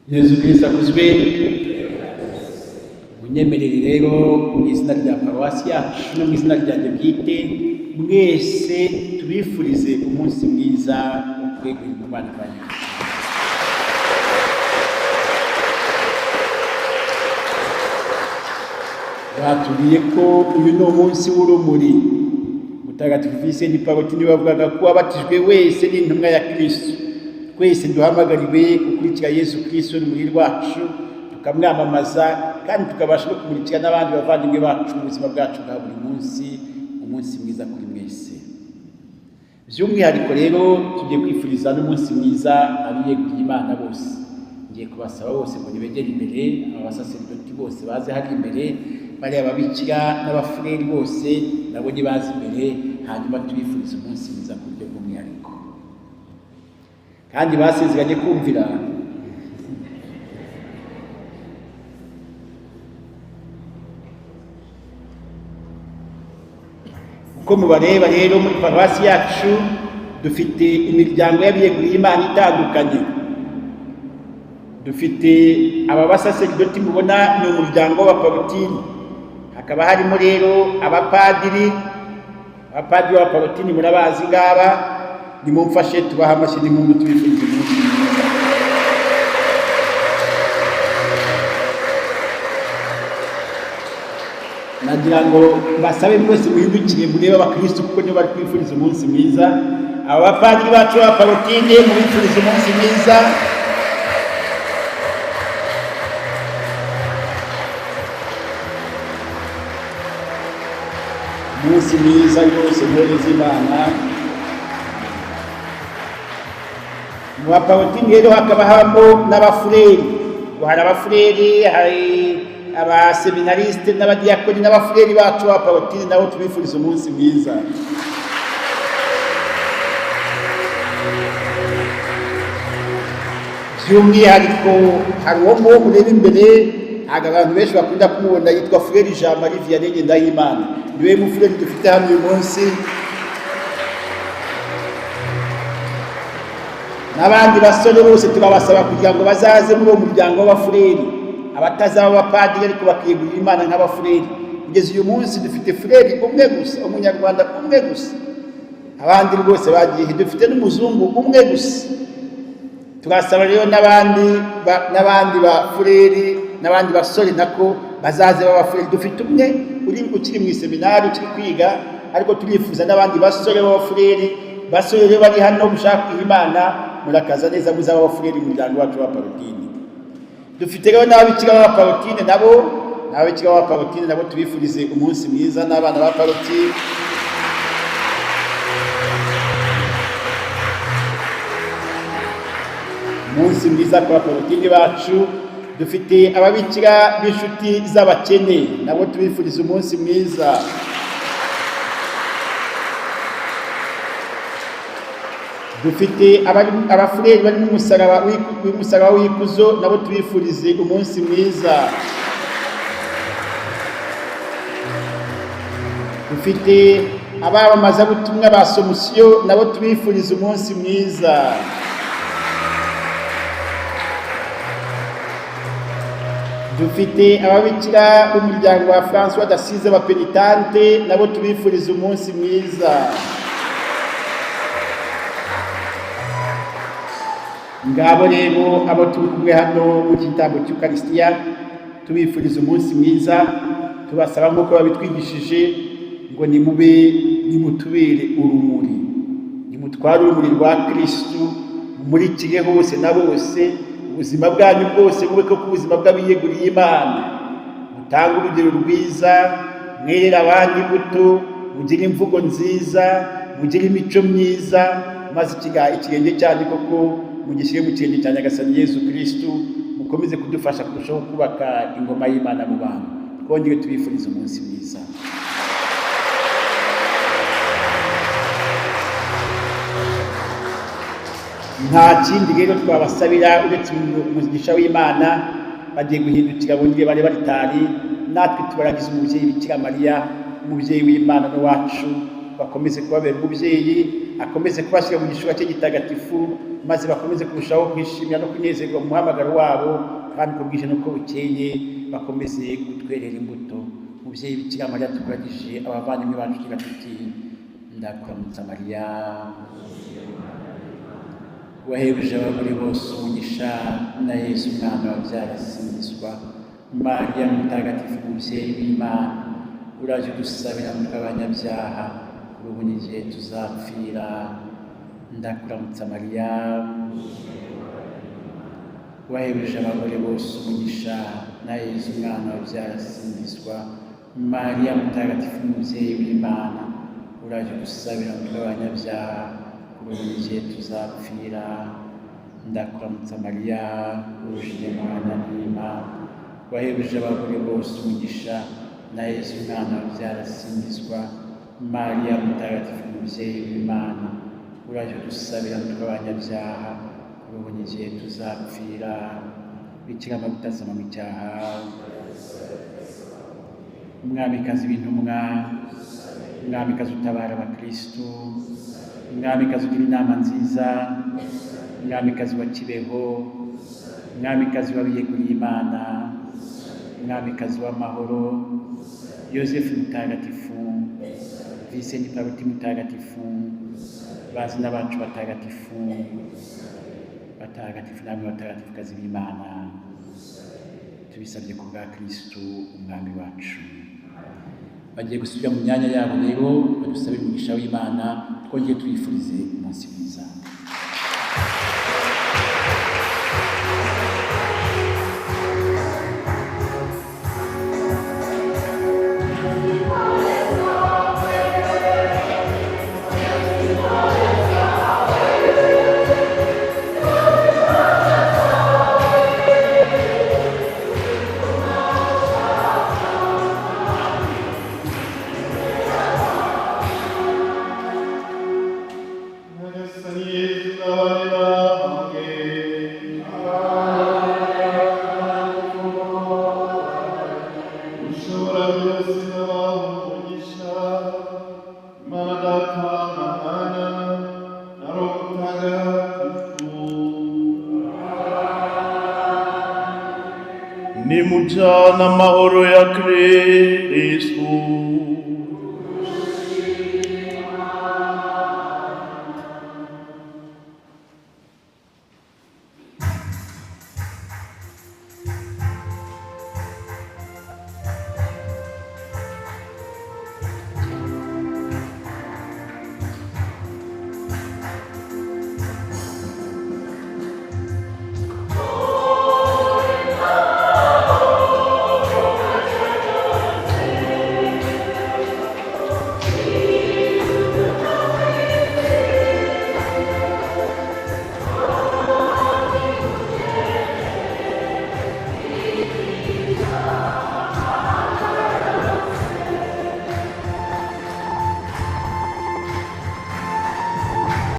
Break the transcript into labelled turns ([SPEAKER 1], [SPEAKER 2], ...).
[SPEAKER 1] Yesu Kristo akuzwe. Munyemerere rero mu izina rya paruwasi yacu no mu izina ryanjye bwite mwese tubifurize umunsi mwiza wo kwegurira mu bana ba Nyagasani. Batubwiye ko uyu ni umunsi w'urumuri. Mutagatifu Vincent Parotini bavugaga ko abatijwe wese ni intumwa ya Kristo. Twese duhamagariwe gukurikira Yesu Kristo urumuri rwacu, tukamwamamaza kandi tukabasha no kumurikira n'abandi bavandimwe bacu mu buzima bwacu bwa buri munsi. Umunsi mwiza kuri mwese. By'umwihariko rero tugiye kwifuriza n'umunsi mwiza abiyeguriye Imana bose. Ngiye kubasaba bose ngo nibegere imbere, abasaserdoti bose baze hari imbere, bari ababikira n'abafureri bose nabo nibaze imbere, hanyuma tubifuriza umunsi mwiza ku buryo bw'umwihariko. Kandi basezeranye kumvira. Uko mubareba rero muri paruwasi yacu dufite imiryango y'abiyeguriye Imana itandukanye. Dufite aba basaserdoti mubona ni umuryango wa Parotini. Hakaba harimo rero abapadiri wa Parotini murabazi ngaba, nimumfashe tubaha amashyi n'impundu tubifuriza umunsi mwiza. Nagira ngo basabe mwese muhindukire murebe abakristo kuko nibo bari kwifuriza umunsi mwiza. Aba bapadiri bacu ba Parotini mubifuriza umunsi mwiza. Umunsi mwiza rwose mwereza Imana. Mu Baparotini rero hakaba habamo n'abafureri. Hari abafureri, hari abaseminariste n'abadiyakoni n'abafureri bacu ba Parotini nabo tubifuriza umunsi mwiza. By'umwihariko hari uwo mureba imbere, ntabwo abantu benshi bakunda kumubona, yitwa Frere Jean Marie Vianney Ndahimana. Niwe mufureri dufite hano uyu munsi. N'abandi basore bose turabasaba kugira ngo bazaze muri uwo muryango w'abafureri, abatazaba abapadiri ariko bakiyegurira Imana nk'abafureri. Kugeza uyu munsi dufite fureri umwe gusa, umunyarwanda umwe gusa. Abandi rwose bagiye, dufite n'umuzungu umwe gusa. Turasaba rero n'abandi bafureri n'abandi basore nako bazaze b'abafureri. Dufite umwe ukiri mu seminari ukiri kwiga, ariko turifuza n'abandi basore b'abafureri. Basore rero bari hano mushaka Imana, murakaza neza muzaba abafureri mu muryango wacu wa Parotini. Dufite rero n'ababikira ba Parotini nabo tubifurize umunsi mwiza n'abana ba Parotini. Umunsi mwiza kwa Parotini bacu. Dufite ababikira b'inshuti z'abakene nabo tubifuriza umunsi mwiza. Dufite abafureri bari mu musaraba w'ikuzo nabo tubifurize umunsi mwiza. Dufite abamamazabutumwa ba Somusiyo nabo tubifuriza umunsi mwiza. Dufite ababikira b'umuryango wa François d'Assise Penitente nabo tubifuriza umunsi mwiza. Ngabo rero abo turi kumwe hano mu gitambo cy'Ukaristiya tubifuriza umunsi mwiza. Tubasaba nk'uko babitwigishije ngo nimutubere urumuri, nimutware urumuri rwa Kristo, mumurikire hose na bose. Ubuzima bwanyu bwose bube ko ubuzima bw'abiyeguriye Imana. Mutange urugero rwiza, mwerere abandi imbuto, mugire imvugo nziza, mugire imico myiza, maze ikirenge cyanyu koko mugishyire mu kirenge cya Nyagasani Yesu Kristo. Mukomeze kudufasha kurushaho kubaka ingoma y'Imana mu bantu. Twongere tubifuriza umunsi mwiza. Nta kindi rero twabasabira uretse umugisha w'Imana. Bagiye guhindukira bongere bari baritari, natwe tubaragize umubyeyi Bikira Mariya, umubyeyi w'Imana n'uwacu, bakomeze kubabera umubyeyi, akomeze kubashyira mu gishura cye gitagatifu, maze bakomeze kurushaho kwishimira no kunezerwa mu muhamagaro wabo, kandi uko bwije n'uko bukeye bakomeze kutwerera imbuto. Mubyeyi Bikira Mariya tukuragije abavandimwe bacu tugira tuti: ndakuramutsa Mariya, wahebuje abagore bose umugisha, na Yesu umwana wabyara asingizwa. Mariya mutagatifu mubyeyi w'Imana, uraje udusabira twe abanyabyaha, kuri ubu n'igihe tuzapfira. ndakuramutsa Mariya, wahebuje abagore bose umugisha, na Yesu umwana wabyara asingizwa. Mariya mutagatifu mubyeyi w'Imana, uraje udusabira twe abanyabyaha, kuri ubu n'igihe tuzapfira. ndakuramutsa Mariya, wujuje Imana n'Imana, wahebuje abagore bose umugisha, na Yesu umwana wabyara asingizwa. Mariya mutagatifu mubyeyi w'Imana, uraje udusabira twe abanyabyaha, kuri ubu n'igihe tuzapfira. Bikira Mariya utazama mu cyaha, umwamikazi w'intumwa, umwamikazi utabara abakristu, umwamikazi ugira inama nziza, umwamikazi wa Kibeho, umwamikazi w'abiyeguriye Imana, umwamikazi w'amahoro, Yosefu mutagatifu, Vincent Paruti mutagatifu, bazina bacu batagatifu, batagatifu namwe batagatifukazi b'Imana, tubisabye ku bwa Kristu umwami wacu. Bagiye gusubira mu myanya yabo rero, badusabe umugisha w'Imana, twongeye tuyifurize umunsi mwiza.
[SPEAKER 2] Nimujana amahoro ya Kristu.